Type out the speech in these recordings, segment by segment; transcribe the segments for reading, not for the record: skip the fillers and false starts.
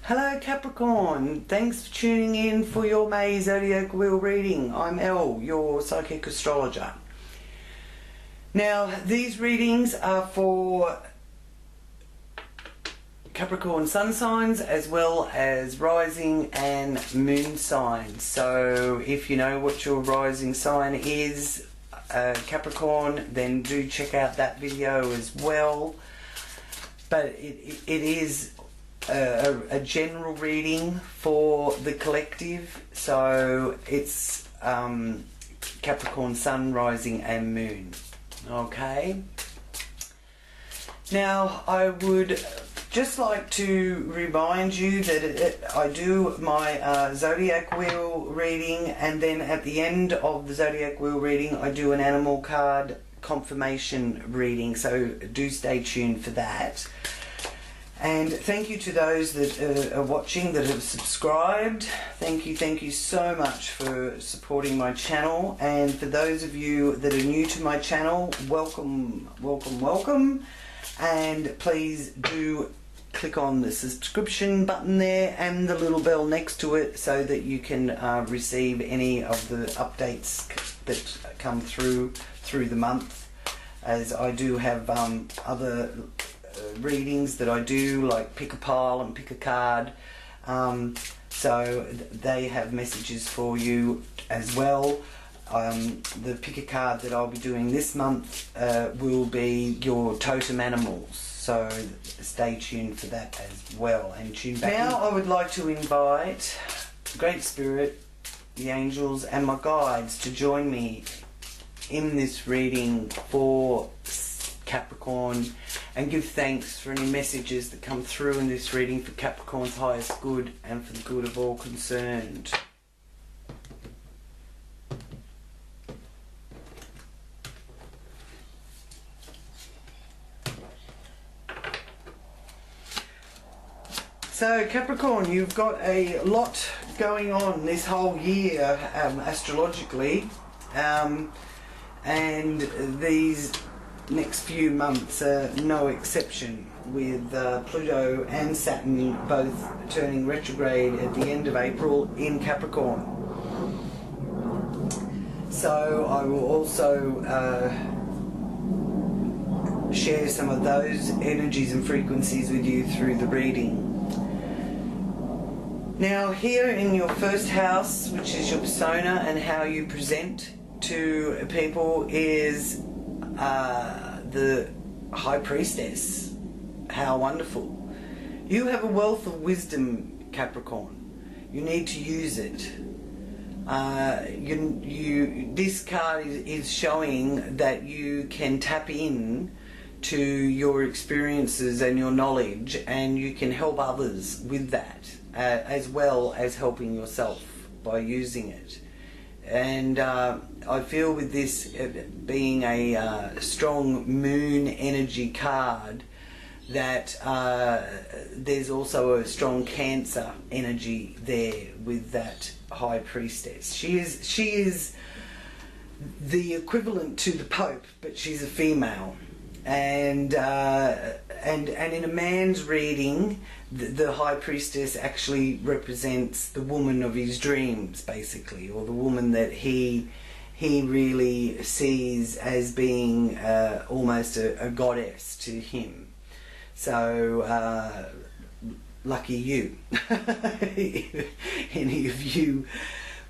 Hello Capricorn, thanks for tuning in for your May Zodiac Wheel reading. I'm Elle, your Psychic Astrologer. Now, these readings are for Capricorn sun signs as well as rising and moon signs. So if you know what your rising sign is, Capricorn, then do check out that video as well. But it is a general reading for the collective, so it's Capricorn sun, rising and moon. Okay, now I would just like to remind you that I do my Zodiac Wheel reading, and then at the end of the Zodiac Wheel reading I do an animal card confirmation reading, so do stay tuned for that. And thank you to those that are watching, that have subscribed. Thank you so much for supporting my channel. And for those of you that are new to my channel, welcome, welcome, welcome. And please do click on the subscription button there and the little bell next to it so that you can receive any of the updates that come through the month, as I do have other readings that I do, like pick a pile and pick a card, so they have messages for you as well. The pick a card that I'll be doing this month will be your totem animals, so stay tuned for that as well, and tune back now in. I would like to invite Great Spirit, the angels and my guides to join me in this reading for Capricorn, and give thanks for any messages that come through in this reading for Capricorn's highest good and for the good of all concerned. So Capricorn, you've got a lot going on this whole year astrologically, and these next few months are no exception, with Pluto and Saturn both turning retrograde at the end of April in Capricorn. So I will also share some of those energies and frequencies with you through the reading. Now, here in your first house, which is your persona and how you present to people, is the High Priestess. How wonderful. You have a wealth of wisdom, Capricorn. You need to use it. This card is showing that you can tap in to your experiences and your knowledge, and you can help others with that, as well as helping yourself by using it. And I feel with this being a strong moon energy card, that there's also a strong Cancer energy there with that High Priestess. She is the equivalent to the Pope, but she's a female. And in a man's reading, the High Priestess actually represents the woman of his dreams, basically, or the woman that he really sees as being almost a goddess to him. So lucky you. Any of you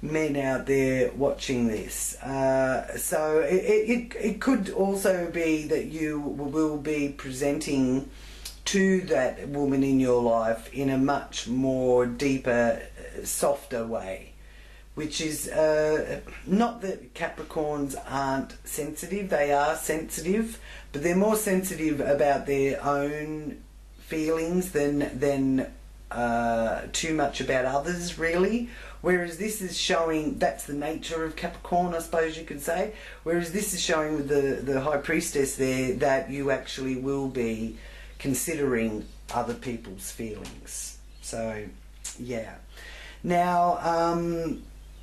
men out there watching this. So it could also be that you will be presenting to that woman in your life in a much more deeper, softer way, which is not that Capricorns aren't sensitive. They are sensitive, but they're more sensitive about their own feelings than too much about others, really. Whereas this is showing, that's the nature of Capricorn, I suppose you could say. Whereas this is showing with the High Priestess there that you actually will be considering other people's feelings. So, yeah. Now,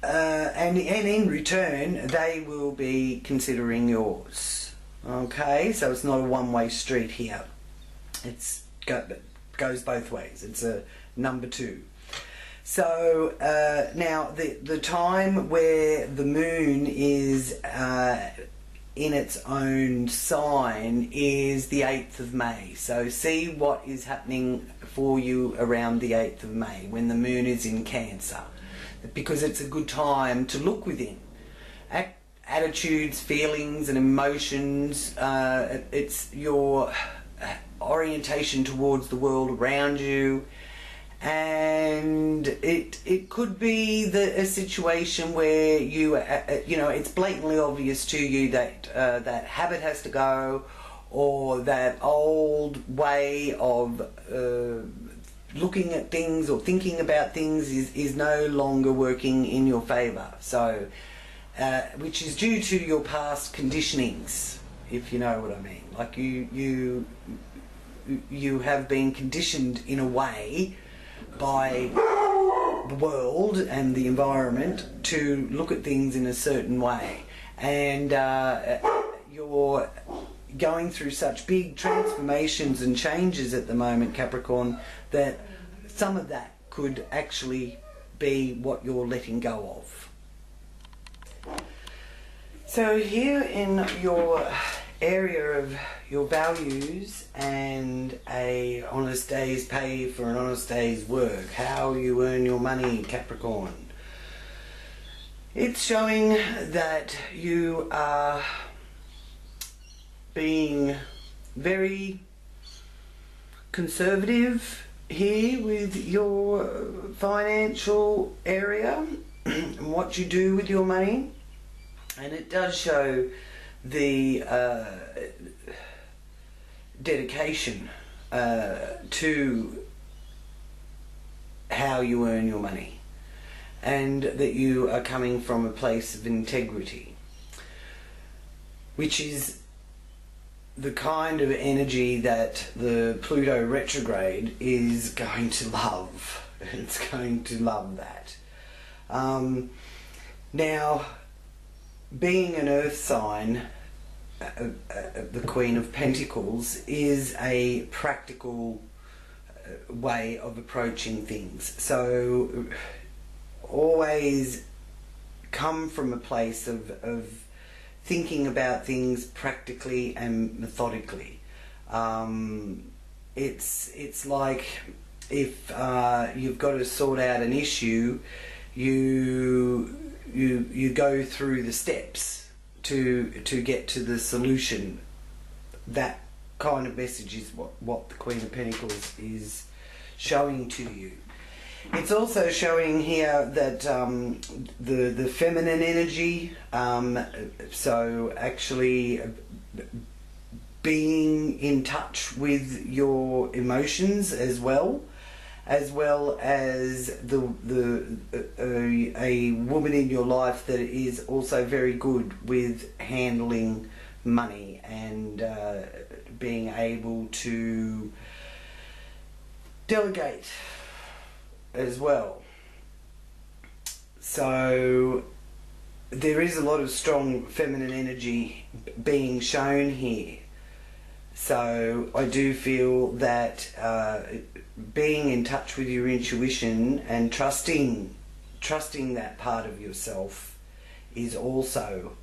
and in return, they will be considering yours. Okay, so it's not a one-way street here. It's goes both ways. It's a number 2. So now the time where the moon is in its own sign is the 8th of May. So see what is happening for you around the 8th of May when the moon is in Cancer, because it's a good time to look within. Attitudes, feelings and emotions, it's your orientation towards the world around you. And it could be a situation where you know, it's blatantly obvious to you that that habit has to go, or that old way of looking at things or thinking about things is no longer working in your favour. So, which is due to your past conditionings, if you know what I mean. Like you have been conditioned in a way by the world and the environment to look at things in a certain way, and you're going through such big transformations and changes at the moment, Capricorn, that some of that could actually be what you're letting go of. So here in your area of your values and a honest day's pay for an honest day's work, how you earn your money, Capricorn, it's showing that you are being very conservative here with your financial area and what you do with your money. And it does show the dedication to how you earn your money, and that you are coming from a place of integrity, which is the kind of energy that the Pluto retrograde is going to love. It's going to love that. Now, being an earth sign, the Queen of Pentacles is a practical way of approaching things. So always come from a place of thinking about things practically and methodically. It's like if you've got to sort out an issue, you go through the steps to get to the solution. That kind of message is what the Queen of Pentacles is showing to you. It's also showing here that the feminine energy, so actually being in touch with your emotions as well as a woman in your life that is also very good with handling money and being able to delegate as well. So there is a lot of strong feminine energy being shown here. So I do feel that being in touch with your intuition and trusting that part of yourself is also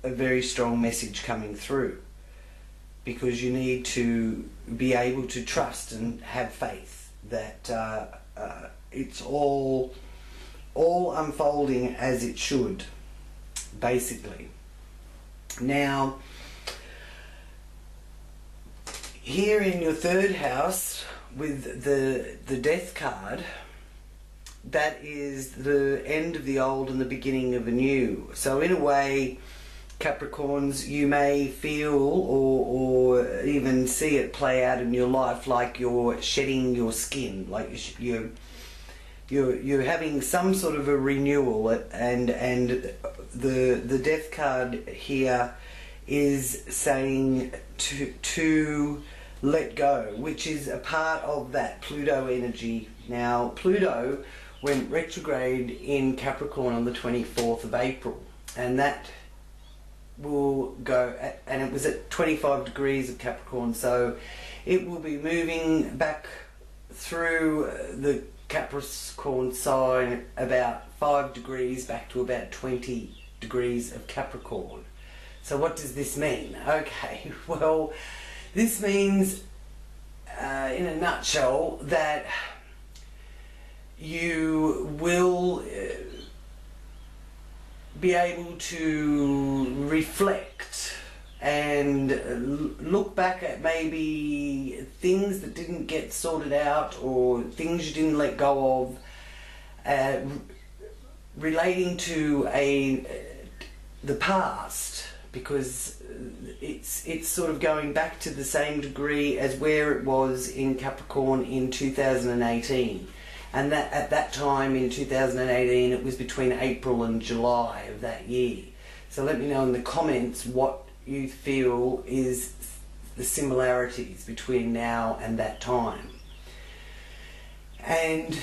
a very strong message coming through, because you need to be able to trust and have faith that it's all unfolding as it should, basically. Now, here in your third house with the Death card, that is the end of the old and the beginning of a new. So in a way, Capricorns, you may feel or even see it play out in your life like you're shedding your skin, like you're having some sort of a renewal, and the Death card here is saying to let go, which is a part of that Pluto energy. Now, Pluto went retrograde in Capricorn on the 24th of April, and that will go and it was at 25 degrees of Capricorn, so it will be moving back through the Capricorn sign about 5 degrees back to about 20 degrees of Capricorn. So what does this mean? Okay, well, this means in a nutshell that you will be able to reflect and look back at maybe things that didn't get sorted out or things you didn't let go of relating to the past, because it's sort of going back to the same degree as where it was in Capricorn in 2018. And that at that time in 2018 it was between April and July of that year. So let me know in the comments what you feel is the similarities between now and that time. And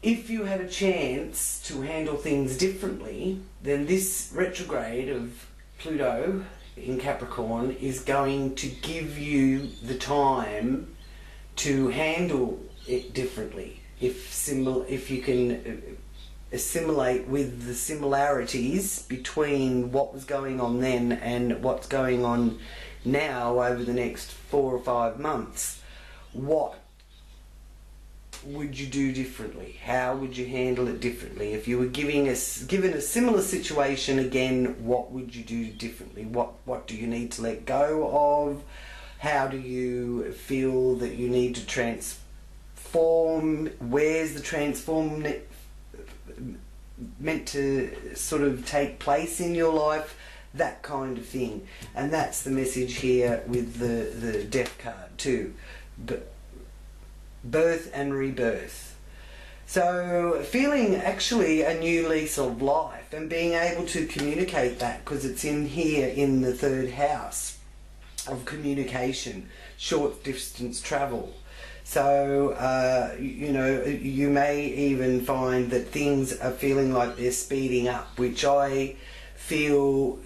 if you had a chance to handle things differently, then this retrograde of Pluto in Capricorn is going to give you the time to handle it differently. If you can assimilate with the similarities between what was going on then and what's going on now over the next 4 or 5 months, what would you do differently? How would you handle it differently? If you were given a similar situation again, what would you do differently? What do you need to let go of? How do you feel that you need to transform? Where's the transform meant to sort of take place in your life? That kind of thing. And that's the message here with the Death card too. Birth and rebirth. So feeling actually a new lease of life and being able to communicate that, because it's in here in the 3rd house of communication, short distance travel. So you know, you may even find that things are feeling like they're speeding up, which I feel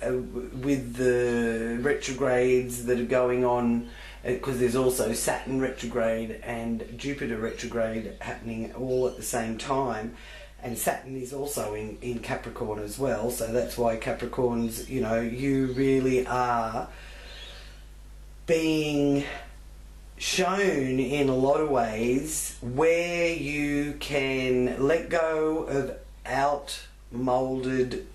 with the retrogrades that are going on, because there's also Saturn retrograde and Jupiter retrograde happening all at the same time, and Saturn is also in Capricorn as well. So that's why Capricorns, you know, you really are being shown in a lot of ways where you can let go of out-molded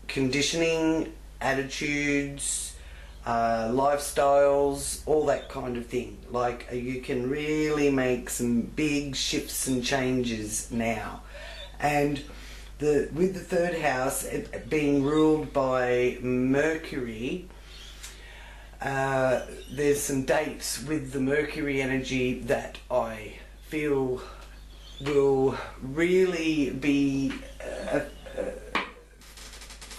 conditioning, attitudes, lifestyles, all that kind of thing. Like you can really make some big shifts and changes now. And with the 3rd house it being ruled by Mercury, there's some dates with the Mercury energy that I feel will really be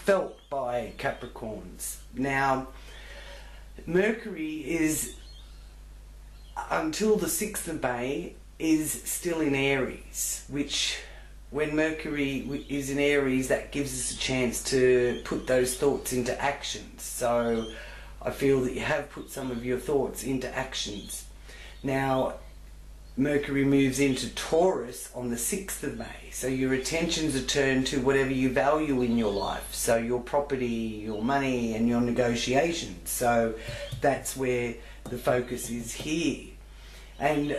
felt by Capricorns. Now, Mercury is, until the 6th of May, is still in Aries, which when Mercury is in Aries, that gives us a chance to put those thoughts into actions. So I feel that you have put some of your thoughts into actions. Now, Mercury moves into Taurus on the 6th of May, so your attentions are turned to whatever you value in your life, so your property, your money and your negotiations. So that's where the focus is here. And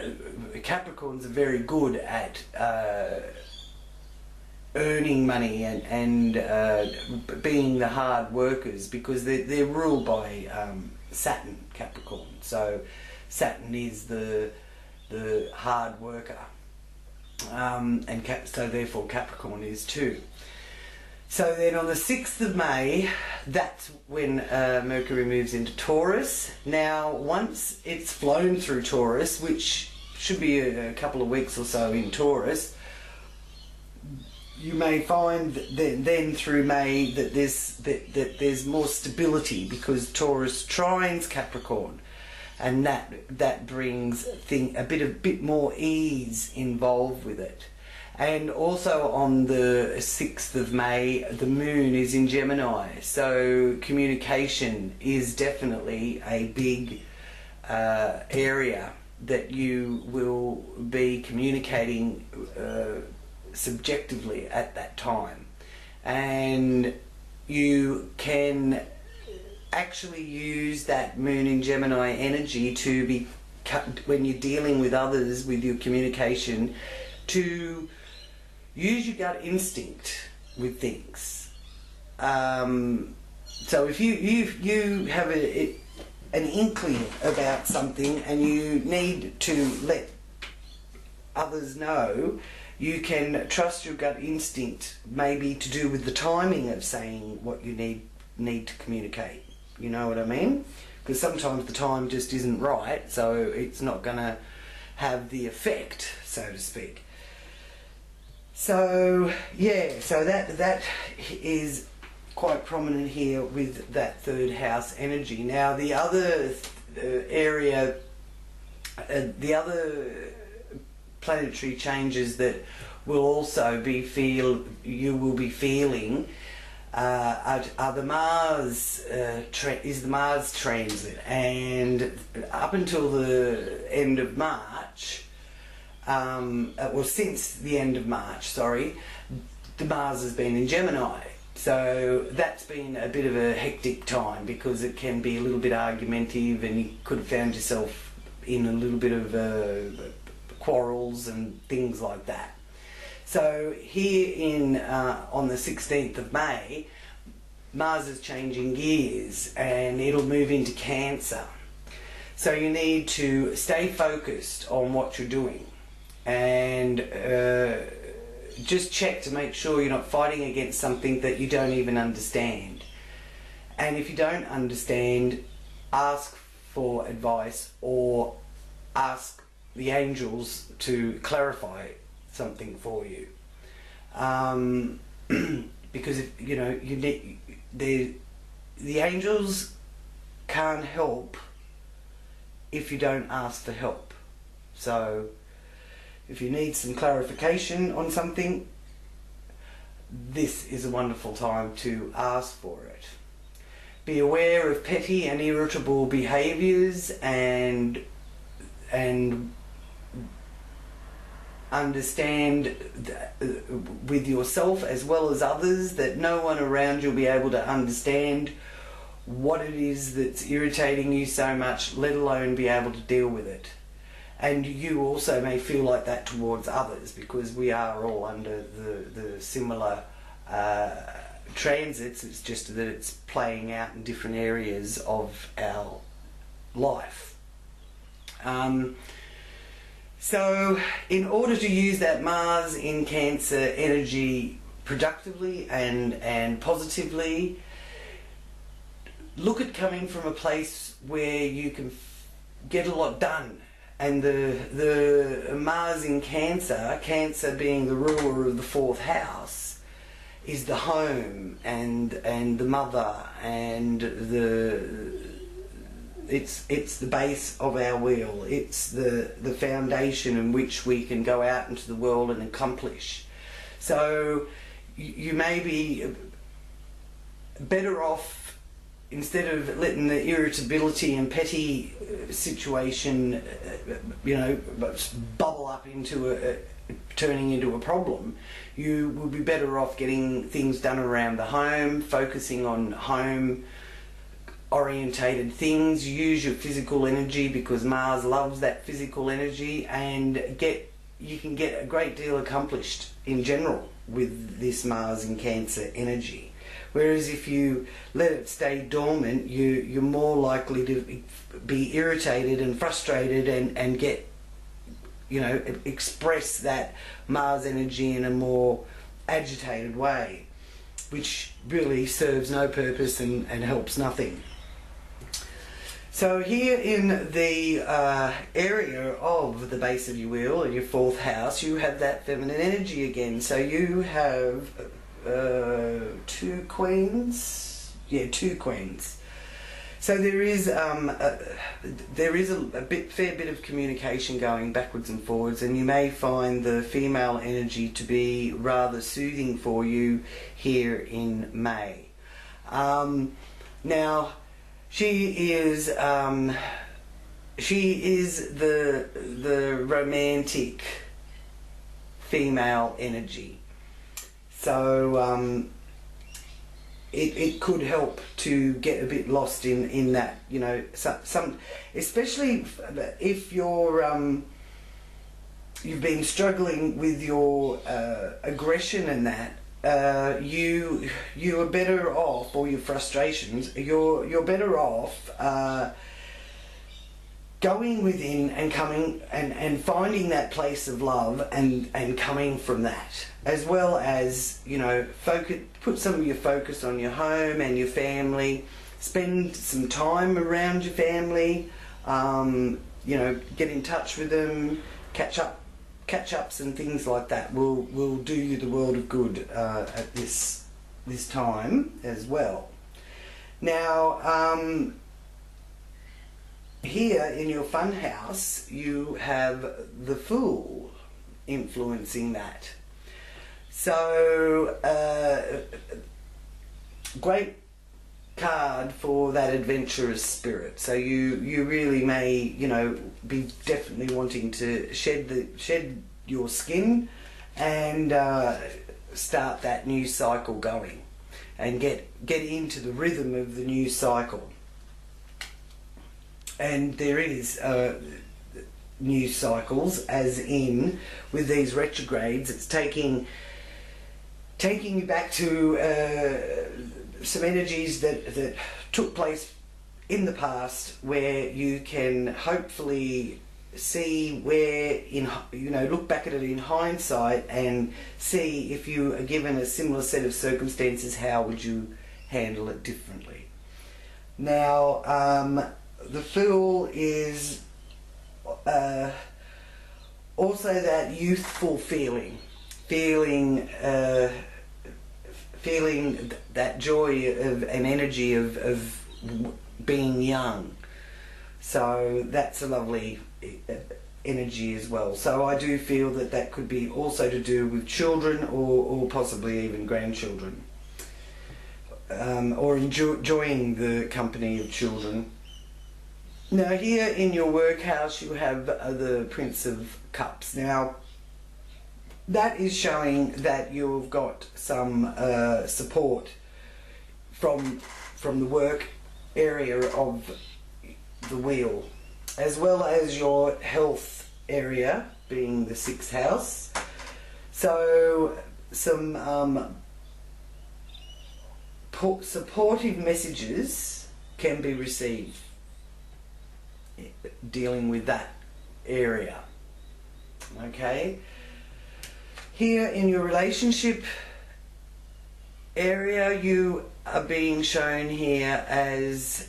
Capricorns are very good at earning money and being the hard workers, because they're ruled by Saturn, Capricorn. So Saturn is the hard worker, so therefore Capricorn is too. So then on the 6th of May, that's when Mercury moves into Taurus. Now once it's flown through Taurus, which should be a couple of weeks or so in Taurus, you may find that then through May that there's more stability, because Taurus trines Capricorn. And that brings a bit more ease involved with it. And also on the 6th of May, the moon is in Gemini, so communication is definitely a big area that you will be communicating subjectively at that time, and you can actually use that Moon in Gemini energy to be, when you're dealing with others, with your communication, to use your gut instinct with things. So if you have an inkling about something and you need to let others know, you can trust your gut instinct, maybe to do with the timing of saying what you need to communicate. You know what I mean? Because sometimes the time just isn't right, so it's not going to have the effect, so to speak. So yeah, so that is quite prominent here with that third house energy. Now the other area, the other planetary changes that will also be you will be feeling are the Mars is the Mars transit, and up until the end of March, well, since the end of March, sorry, the Mars has been in Gemini. So that's been a bit of a hectic time because it can be a little bit argumentative, and you could have found yourself in a little bit of quarrels and things like that. So here on the 16th of May, Mars is changing gears and it'll move into Cancer. So you need to stay focused on what you're doing, and just check to make sure you're not fighting against something that you don't even understand. And if you don't understand, ask for advice or ask the angels to clarify something for you. Because if, you know, you need, the angels can't help if you don't ask for help. So if you need some clarification on something, this is a wonderful time to ask for it. Be aware of petty and irritable behaviours, and understand with yourself as well as others that no one around you will be able to understand what it is that's irritating you so much, let alone be able to deal with it. And you also may feel like that towards others, because we are all under the similar transits. It's just that it's playing out in different areas of our life. So in order to use that Mars in Cancer energy productively and positively, look at coming from a place where you can get a lot done. And the Mars in Cancer, Cancer being the ruler of the fourth house, is the home and the mother, and it's the base of our wheel. It's the foundation in which we can go out into the world and accomplish. So you may be better off, instead of letting the irritability and petty situation, you know, bubble up into turning into a problem, you would be better off getting things done around the home, focusing on home orientated things. Use your physical energy, because Mars loves that physical energy, and you can get a great deal accomplished in general with this Mars in Cancer energy. Whereas if you let it stay dormant, you're more likely to be irritated and frustrated and get, you know, express that Mars energy in a more agitated way, which really serves no purpose and helps nothing. So here in the area of the base of your wheel, in your fourth house, you have that feminine energy again. So you have two queens. So there is a fair bit of communication going backwards and forwards, and you may find the female energy to be rather soothing for you here in May. Now, she she is the romantic female energy. So it could help to get a bit lost in that, you know, some especially if you're you've been struggling with your aggression and that, you are better off, or your frustrations, you're better off going within and coming and finding that place of love and coming from that, as well as, you know, put some of your focus on your home and your family. Spend some time around your family, you know, get in touch with them, catch-ups and things like that will do you the world of good at this time as well. Now, here in your fun house, you have the Fool influencing that. So, great card for that adventurous spirit. So you really may, you know, be definitely wanting to shed your skin and start that new cycle going, and get into the rhythm of the new cycle. And there is new cycles, as in with these retrogrades, it's taking you back to some energies that took place in the past, where you can hopefully see where, look back at it in hindsight and see, if you are given a similar set of circumstances, how would you handle it differently. Now, the Fool is also that youthful feeling that joy of an energy of being young. So that's a lovely energy as well. So I do feel that could be also to do with children, or possibly even grandchildren, or enjoying the company of children. Now, here in your workhouse you have the Prince of Cups. Now, that is showing that you've got some support from the work area of the wheel, as well as your health area being the 6th house. So some supportive messages can be received dealing with that area. Okay, here in your relationship area, you are being shown here as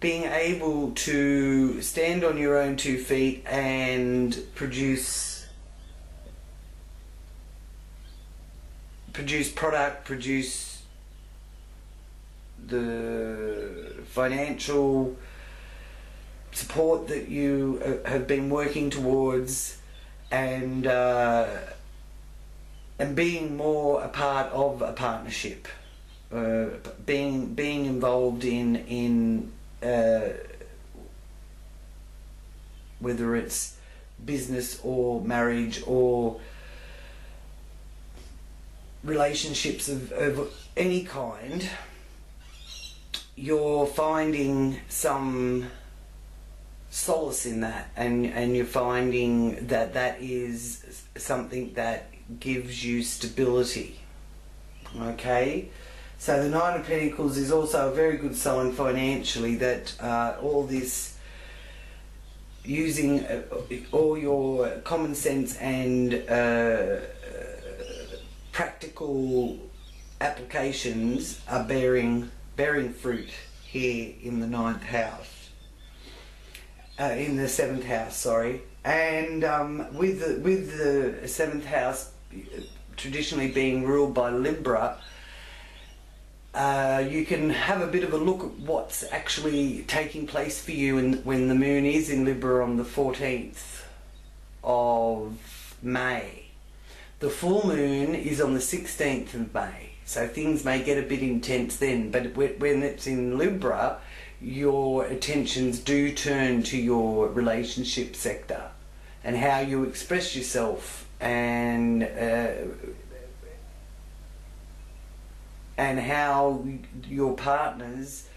being able to stand on your own 2 feet and produce product, produce the financial support that you have been working towards, and being more a part of a partnership, being involved in whether it's business or marriage or relationships of any kind. You're finding some solace in that, and you're finding that is something that gives you stability. Okay, so the Nine of Pentacles is also a very good sign financially, that all this, using all your common sense and practical applications are bearing fruit here in the 9th house. In the 7th house, sorry. And with the 7th house traditionally being ruled by Libra, you can have a bit of a look at what's actually taking place for you when the moon is in Libra on the 14th of May. The full moon is on the 16th of May, so things may get a bit intense then, but when it's in Libra, your attentions do turn to your relationship sector and how you express yourself, and how your partners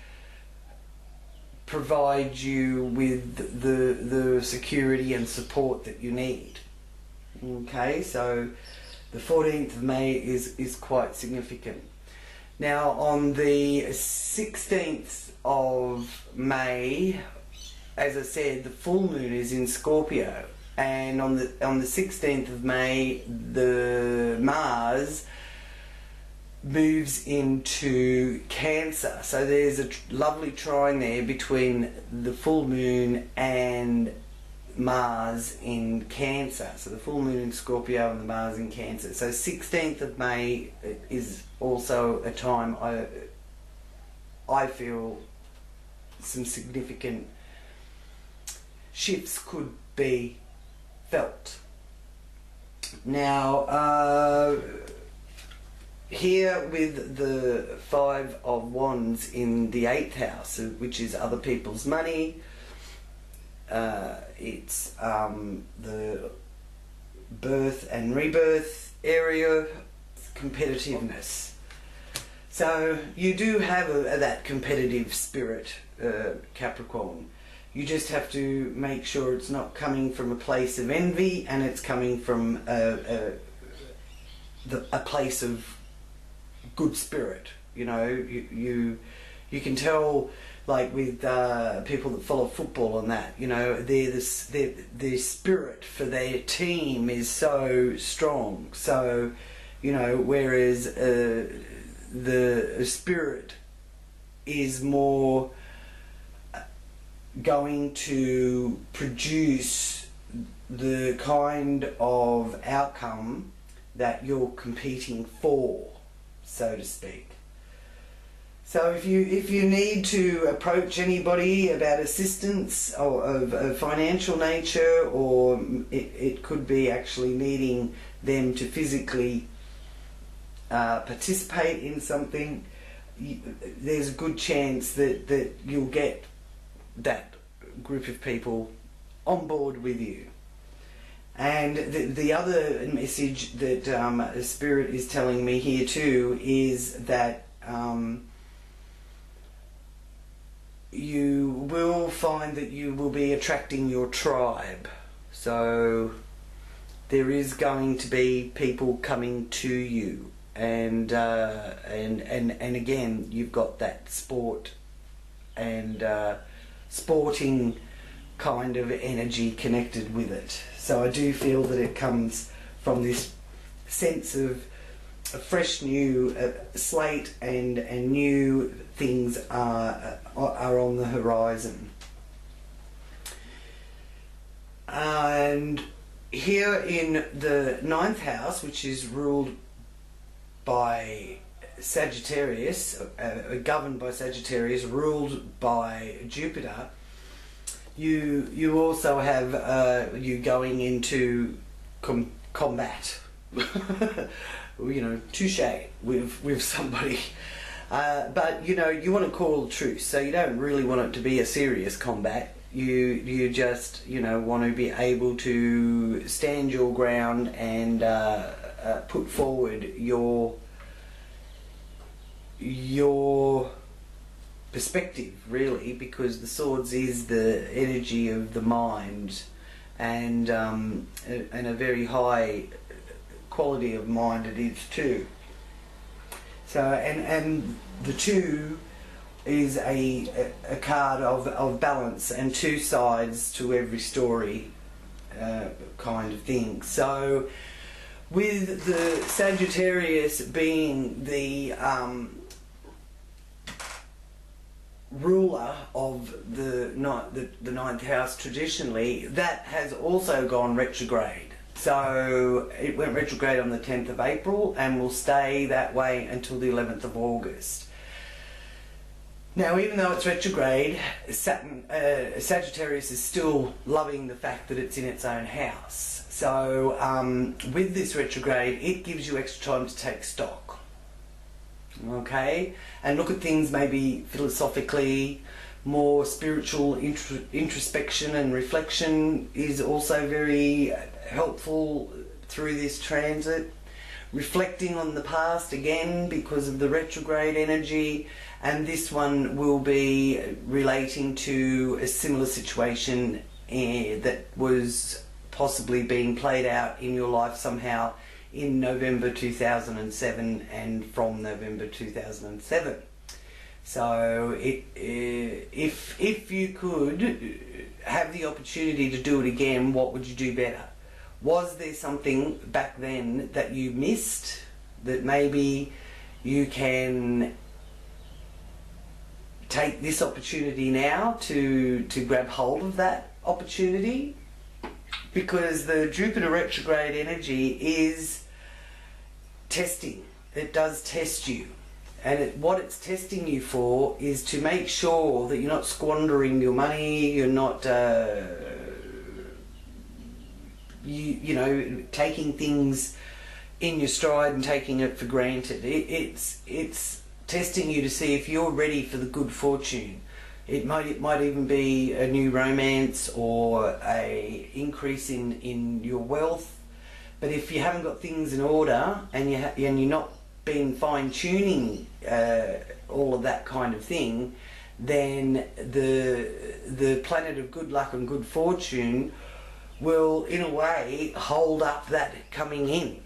provide you with the security and support that you need. Okay, so the 14th of May is quite significant. Now on the 16th of May, as I said, the full moon is in Scorpio, and on the 16th of May, the Mars moves into Cancer. So there's a lovely trine there between the full moon and Mars in Cancer. So the full moon in Scorpio and the Mars in Cancer. So 16th of May is also a time I feel some significant shifts could be felt. Now here with the 5 of Wands in the 8th house, which is other people's money, it's the birth and rebirth area, competitiveness. So you do have that competitive spirit, Capricorn. You just have to make sure it's not coming from a place of envy, and it's coming from a place of good spirit. You know, you can tell, like with people that follow football and that, you know, their spirit for their team is so strong. So, you know, whereas the spirit is more going to produce the kind of outcome that you're competing for, so to speak. So if you need to approach anybody about assistance or of financial nature, or it could be actually needing them to physically participate in something, there's a good chance that you'll get that group of people on board with you. And the other message that Spirit is telling me here too is that you will find that you will be attracting your tribe. So there is going to be people coming to you, and again, you've got that sport and sporting kind of energy connected with it. So I do feel that it comes from this sense of a fresh new slate, and new things are on the horizon. And here in the 9th house, which is ruled by Sagittarius, governed by Sagittarius, ruled by Jupiter, you also have you going into combat. You know, touche with somebody, but you know, you want to call a truce, so you don't really want it to be a serious combat. You just, you know, want to be able to stand your ground and put forward your perspective, really, because the swords is the energy of the mind, and a very high quality of mind it is too. So and the 2 is a card of balance and 2 sides to every story, kind of thing. So with the Sagittarius being the ruler of the 9th house traditionally, that has also gone retrograde. So it went retrograde on the 10th of April and will stay that way until the 11th of August. Now, even though it's retrograde, Sagittarius is still loving the fact that it's in its own house. So with this retrograde, it gives you extra time to take stock. Okay? And look at things maybe philosophically, more spiritual introspection and reflection is also very helpful through this transit. Reflecting on the past again because of the retrograde energy, and this one will be relating to a similar situation that was possibly being played out in your life somehow in November 2007 and from November 2007. So if you could have the opportunity to do it again, what would you do better? Was there something back then that you missed that maybe you can take this opportunity now to grab hold of that opportunity? Because the Jupiter retrograde energy is testing. It does test you. And what it's testing you for is to make sure that you're not squandering your money, you're not you know, taking things in your stride and taking it for granted. It's testing you to see if you're ready for the good fortune. It might even be a new romance or a increase in your wealth. But if you haven't got things in order and you're not been fine-tuning all of that kind of thing, then the planet of good luck and good fortune will in a way hold up that coming in.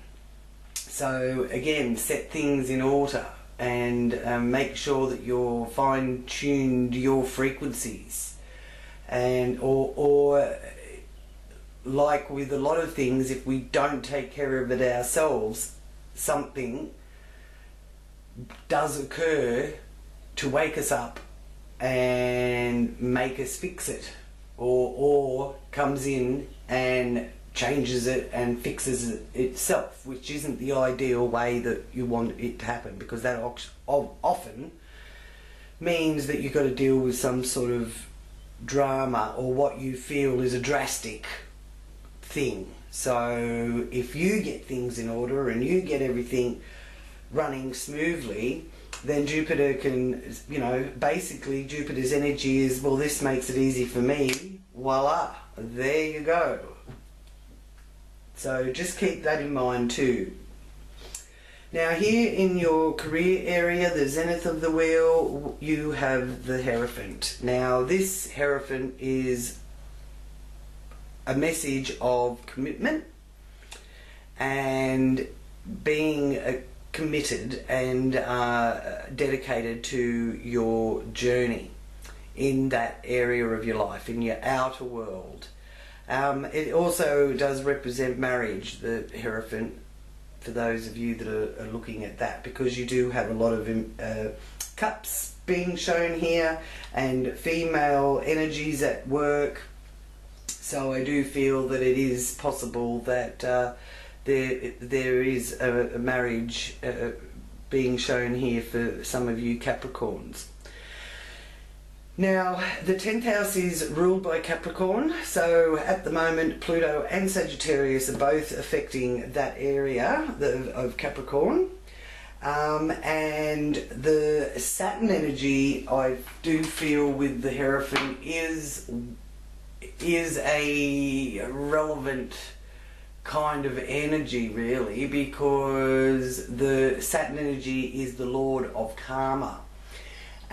So again, set things in order and make sure that you're fine-tuned your frequencies, and or like with a lot of things, if we don't take care of it ourselves, something does occur to wake us up and make us fix it, or comes in and changes it and fixes it itself, which isn't the ideal way that you want it to happen, because that often means that you've got to deal with some sort of drama or what you feel is a drastic thing. So if you get things in order and you get everything running smoothly, then Jupiter can, you know, basically Jupiter's energy is, well, this makes it easy for me, voila, there you go. So just keep that in mind too. Now here in your career area, the zenith of the wheel, you have the Hierophant. Now this Hierophant is a message of commitment and being committed and dedicated to your journey in that area of your life, in your outer world. It also does represent marriage, the Hierophant, for those of you that are looking at that, because you do have a lot of cups being shown here and female energies at work. So I do feel that it is possible that there is a marriage being shown here for some of you Capricorns. Now, the 10th house is ruled by Capricorn, so at the moment Pluto and Sagittarius are both affecting that area of Capricorn. And the Saturn energy, I do feel with the Hierophant, is a relevant kind of energy, really, because the Saturn energy is the lord of karma.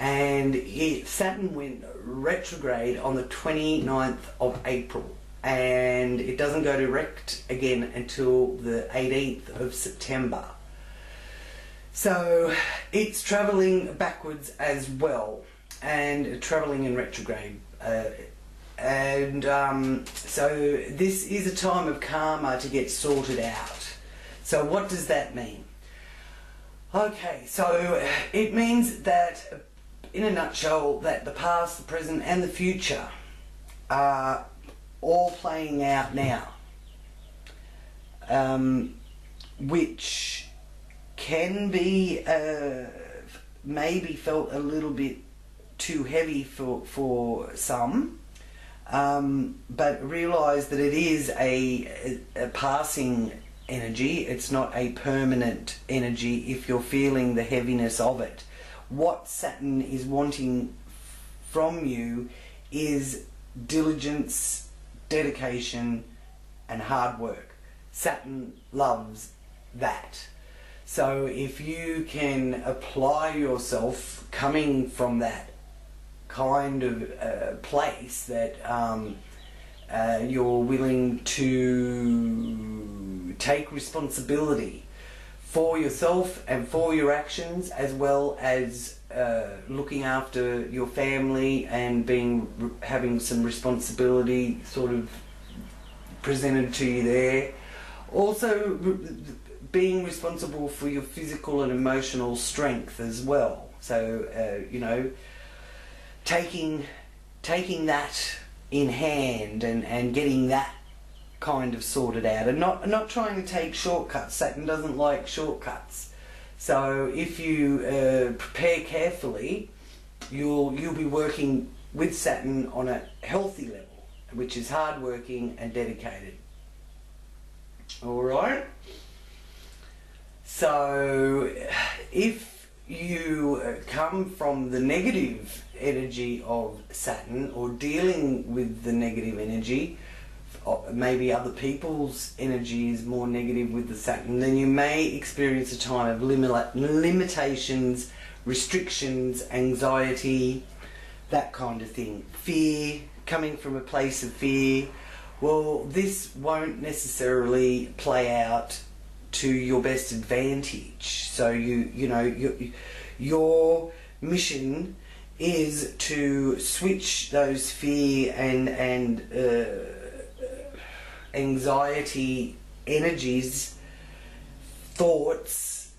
And Saturn went retrograde on the 29th of April, and it doesn't go direct again until the 18th of September. So it's travelling backwards as well, and travelling in retrograde. So this is a time of karma to get sorted out. So what does that mean? Okay, so it means that, in a nutshell, that the past, the present and the future are all playing out now, which can be maybe felt a little bit too heavy for some, but realise that it is a passing energy. It's not a permanent energy if you're feeling the heaviness of it. What Saturn is wanting from you is diligence, dedication, and hard work. Saturn loves that. So if you can apply yourself coming from that kind of place that you're willing to take responsibility for yourself and for your actions, as well as looking after your family and having some responsibility sort of presented to you there. Also being responsible for your physical and emotional strength as well. So you know, taking that in hand and getting that kind of sorted out, and not trying to take shortcuts. Saturn doesn't like shortcuts. So if you prepare carefully, you'll be working with Saturn on a healthy level, which is hardworking and dedicated. All right. So if you come from the negative energy of Saturn, or dealing with the negative energy, maybe other people's energy is more negative with the Saturn, then you may experience a time of limitations, restrictions, anxiety, that kind of thing. Fear, coming from a place of fear. Well, this won't necessarily play out to your best advantage. So your mission is to switch those fear and anxiety energies, thoughts,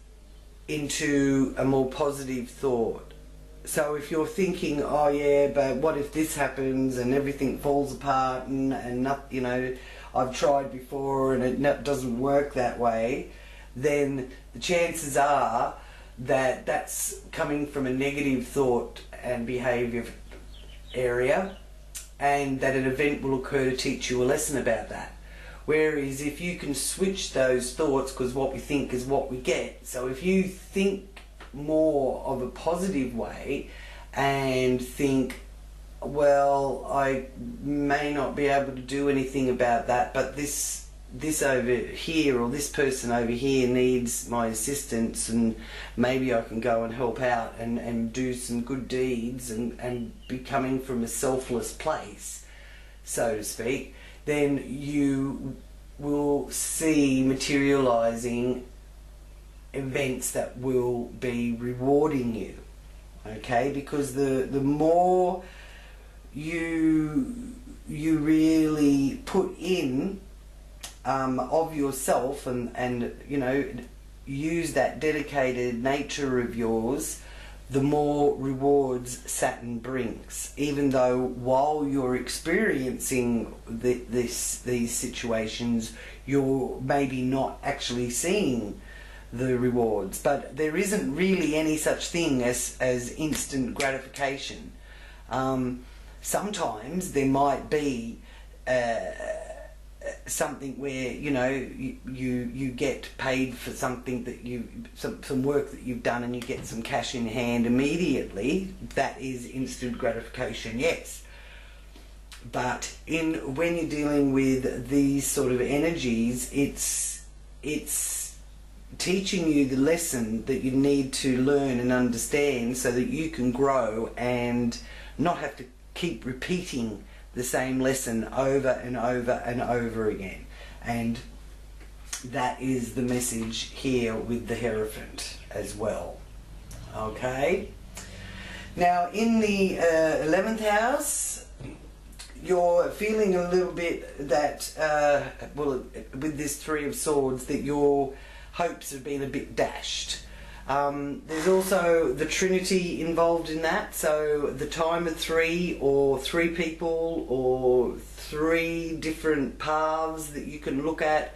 into a more positive thought. So if you're thinking, oh yeah, but what if this happens and everything falls apart and not, you know, I've tried before and it doesn't work that way, then the chances are that that's coming from a negative thought and behaviour area, and that an event will occur to teach you a lesson about that. Whereas if you can switch those thoughts, because what we think is what we get, so if you think more of a positive way and think, well, I may not be able to do anything about that, but this over here, or this person over here needs my assistance, and maybe I can go and help out and do some good deeds and be coming from a selfless place, so to speak, then you will see materializing events that will be rewarding you, okay? Because the more you really put in of yourself and you know, use that dedicated nature of yours, the more rewards Saturn brings. Even though while you're experiencing these situations, you're maybe not actually seeing the rewards, but there isn't really any such thing as instant gratification. Sometimes there might be something where, you know, you get paid for something that some work that you've done, and you get some cash in hand immediately. That is instant gratification, yes. But when you're dealing with these sort of energies, it's teaching you the lesson that you need to learn and understand, so that you can grow and not have to keep repeating the same lesson over and over and over again. And that is the message here with the Hierophant as well. Okay, now in the 11th house, you're feeling a little bit that well, with this Three of Swords, that your hopes have been a bit dashed. There's also the Trinity involved in that, so the time of three, or three people, or three different paths that you can look at,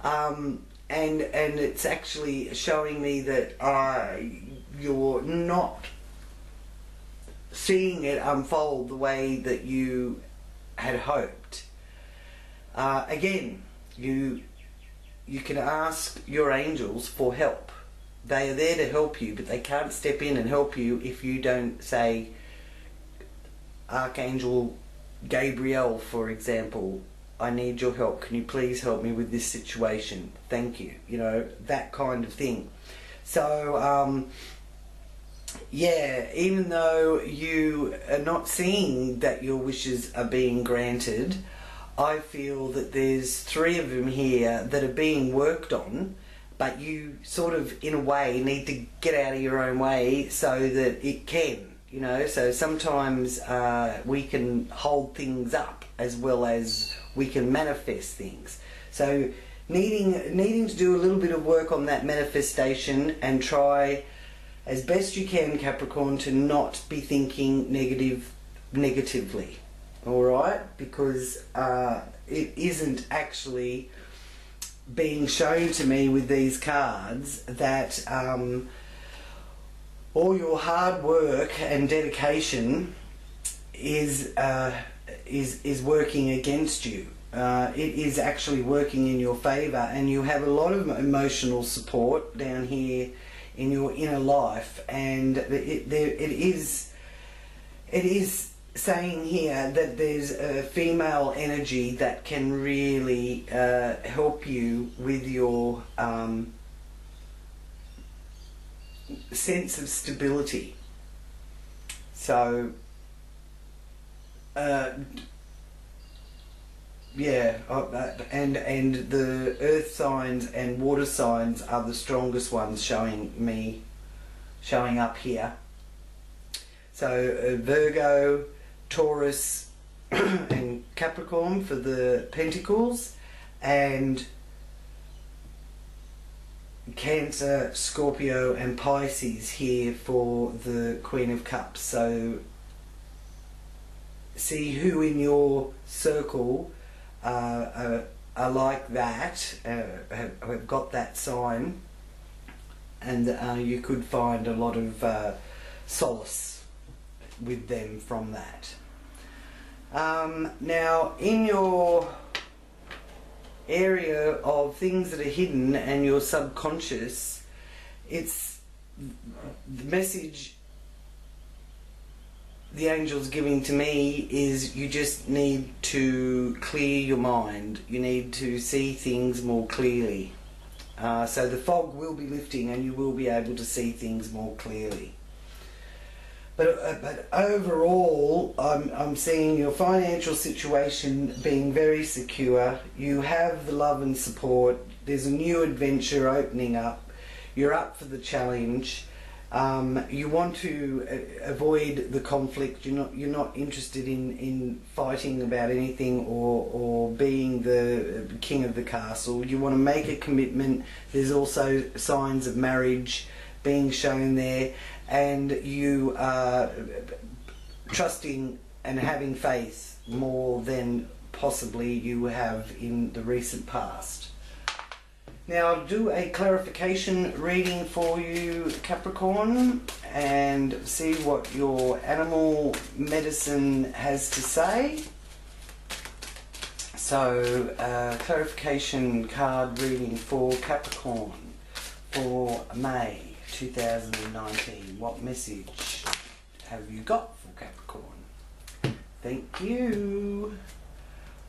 and it's actually showing me that you're not seeing it unfold the way that you had hoped. Again, you can ask your angels for help. They are there to help you, but they can't step in and help you if you don't say, Archangel Gabriel, for example, I need your help. Can you please help me with this situation? Thank you. You know, that kind of thing. So, yeah, even though you are not seeing that your wishes are being granted, I feel that there's 3 of them here that are being worked on, but you sort of, in a way, need to get out of your own way so that it can. You know, so sometimes we can hold things up as well as we can manifest things. So needing to do a little bit of work on that manifestation and try as best you can, Capricorn, to not be thinking negatively. All right, because it isn't actually being shown to me with these cards that all your hard work and dedication is working against you. It is actually working in your favour, and you have a lot of emotional support down here in your inner life, and it is saying here that there's a female energy that can really help you with your sense of stability. So yeah, and the earth signs and water signs are the strongest ones showing up here. So Virgo, Taurus and Capricorn for the Pentacles, and Cancer, Scorpio and Pisces here for the Queen of Cups. So see who in your circle are like that, have got that sign, and you could find a lot of solace with them from that. Now, in your area of things that are hidden and your subconscious, it's the message the angel's giving to me is you just need to clear your mind. You need to see things more clearly. So the fog will be lifting and you will be able to see things more clearly. But overall, I'm seeing your financial situation being very secure. You have the love and support. There's a new adventure opening up. You're up for the challenge. You want to avoid the conflict. You're not interested in fighting about anything or being the king of the castle. You want to make a commitment. There's also signs of marriage being shown there, and you are trusting and having faith more than possibly you have in the recent past. Now I'll do a clarification reading for you, Capricorn, and see what your animal medicine has to say. So clarification card reading for Capricorn for May 2019. What message have you got for Capricorn? Thank you.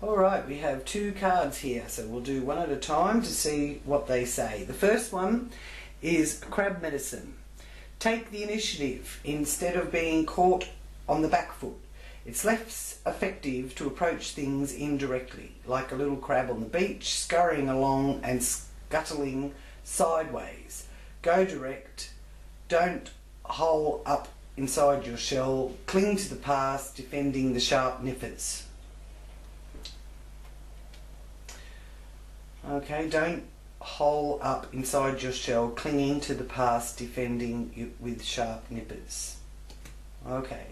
Alright, we have 2 cards here, so we'll do one at a time to see what they say. The first one is crab medicine. Take the initiative instead of being caught on the back foot. It's less effective to approach things indirectly, like a little crab on the beach, scurrying along and scuttling sideways. Go direct. Don't hole up inside your shell. Cling to the past, defending the sharp nippers. Okay, don't hole up inside your shell, clinging to the past, defending you with sharp nippers. Okay,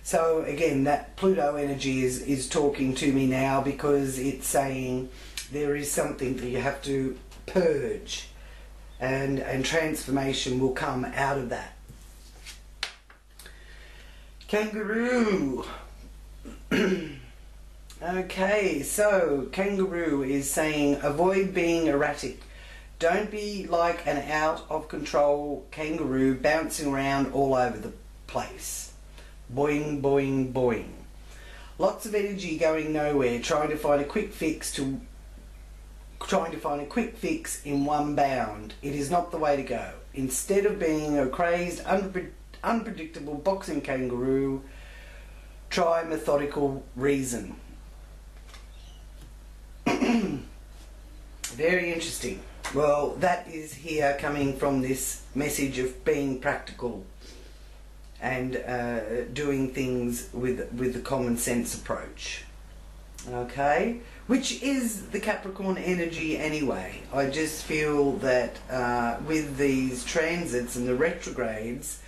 so again, that Pluto energy is talking to me now, because it's saying there is something that you have to purge, and transformation will come out of that. Kangaroo. Okay, so Kangaroo is saying avoid being erratic. Don't be like an out of control kangaroo bouncing around all over the place. Boing, boing, boing. Lots of energy going nowhere, trying to find a quick fix in one bound. It is not the way to go. Instead of being a crazed, unpredictable boxing kangaroo, try methodical reason. Very interesting. Well, that is here coming from this message of being practical and doing things with the common sense approach. Okay, which is the Capricorn energy anyway. I just feel that with these transits and the retrogrades,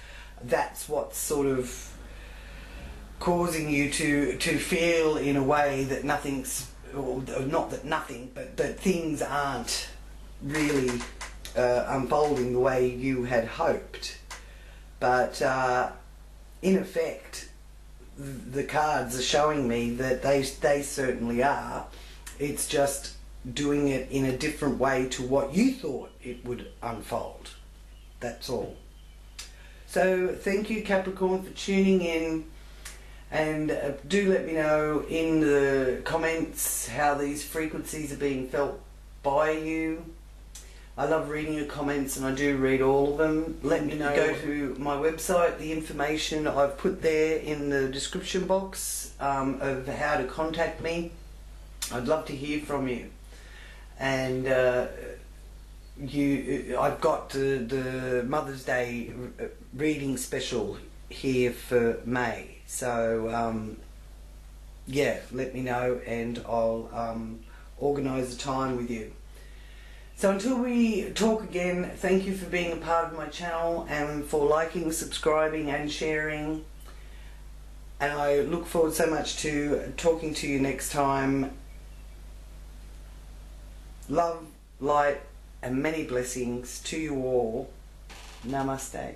that's what's sort of causing you to feel in a way that nothing's, or not that nothing, but that things aren't really unfolding the way you had hoped. But in effect, the cards are showing me that they certainly are. It's just doing it in a different way to what you thought it would unfold. That's all. So thank you, Capricorn, for tuning in, and do let me know in the comments how these frequencies are being felt by you. I love reading your comments, and I do read all of them. Let me know. Go to my website. The information I've put there in the description box of how to contact me. I'd love to hear from you. And I've got the Mother's Day reading special here for May. So yeah, let me know, and I'll organise a time with you. So until we talk again, thank you for being a part of my channel and for liking, subscribing and sharing. And I look forward so much to talking to you next time. Love, light and many blessings to you all. Namaste.